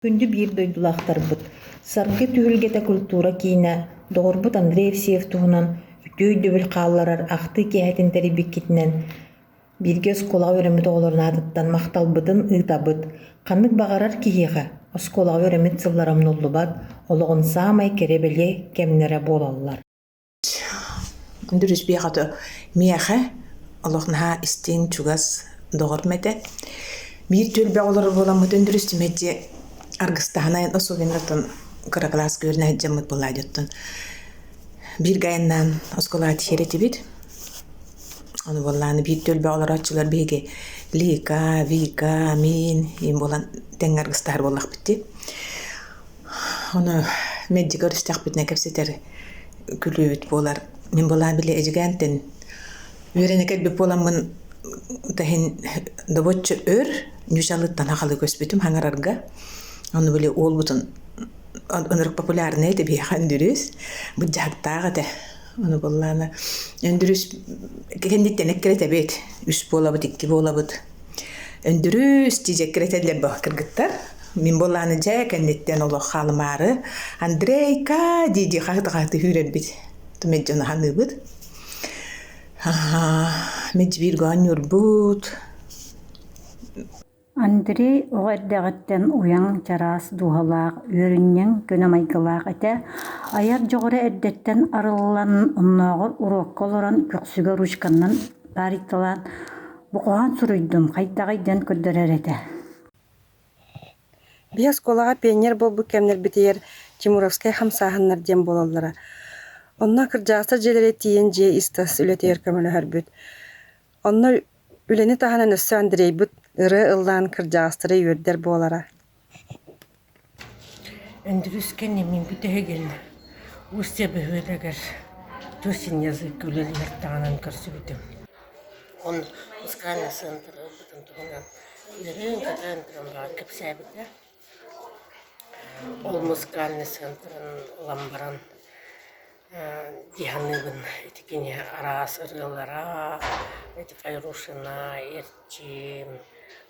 Күндү биир дойдулаахтарбыт. Саргы түһүлгэtä культура киинэ, доҕорбут Андрей Евсеев туһунан үтүөй дөбүл хаалларар ахты киэһэтин тэрибиккитинэн бииргэ оскуолаҕа үөрэммит оҕолорунаатыттан махталбытын ыытабыт. Ханнык баҕарар киһиэхэ оскуолаҕа үөрэммит сылларам нуллубат, олоҕун саамай кэрэ-бэлиэ кэмнэрэ буолаллар. Дөрүс биэхэтэ миэхэ олохнаһа истиин чугас доҕормэтэ биир түөлбэ олор буоламмытын дөрүс тимэдьи аргыстаһанайын особеннотон кыраклаас көрнэ жаммыт булаадьоттон биир гайаннаан осколаат херетибит ону боллааны биир түөлбэ олороччулар биһиги Лика, Вика, мин им болан тең аргыстаһар боллахпытти. Ону медди көрүстөхпүтүнэ кэпсетер күлүүбүт буолар. Мен болаан биле эжигээнтен үөрэне кэлбип буоламмын тахин добоччу өр ньушалыттан хахалы көспүтүм хаңарарга. Ону биле уолбутун онорок популярный эти биэхан дürüs быджактаага те ону боллаана өндүрүс кендиттен эккеретебет үс болабыт икки болабыт өндүрүс тижеккеретелер ба кыргыттар мин боллааны жай кендиттен олох халмары Андрейка диди хаты хүребит тумеджона ханыбыт меджбир ганюрбут Андрей оҕардағыттан уяң чараас дуһалаах үөрүнньэң көнөмайгылаах этэ аяр жоҕоро эрдэттэн арыллан оннооҕо урокко олорон көхсүгө ручканнан барикталаан букуһаан суруйдум хайдагайдан көрдөрөр этэ. Биэс колаға пионер болбу кемнер битиер Тимуровская хамсаһыннар дем бололлара. Онна кырдьаастар желере тиен же истас үлетер көмөлөһөрбүт. Онна үлени таханан өссө Андрей бут ыры ыллаан кырдьаастары үөрдер буолара. Өндүрүскэн эмин бүтэһигин устья быһыылэгэр тусин язык үлэлиэр таанан көрсүбүтүм. Он мускальный центр бутун туһунан ирын катантырын баар кэпсээбитэ. Ол мускальный центрын ламбаран диһаныбын этикине араас ырыалара эти Кайрушина, Эрчим,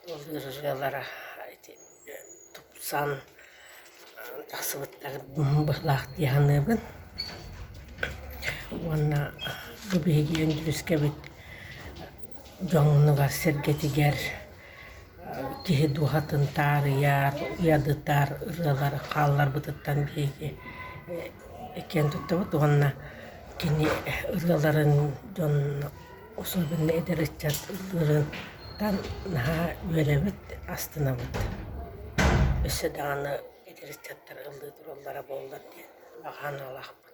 ырыалара эти тупсан тасыбыттар быхлаах диһаныбын. Уонна гыбиһиги өндүрүскэбит жоңнугар сергетигер киһи дуһатын таарыяар, уядытар, ырыалар, хааллар бытыттан биһиги экен туттабыт уонна кини ырыаларын дьон особенно эдериччат ырыырыттан наһа үөребит астынабыт. Өссө дааны эдериччаттар ыллыы тураллара боллар диэн багаан алаахпыт.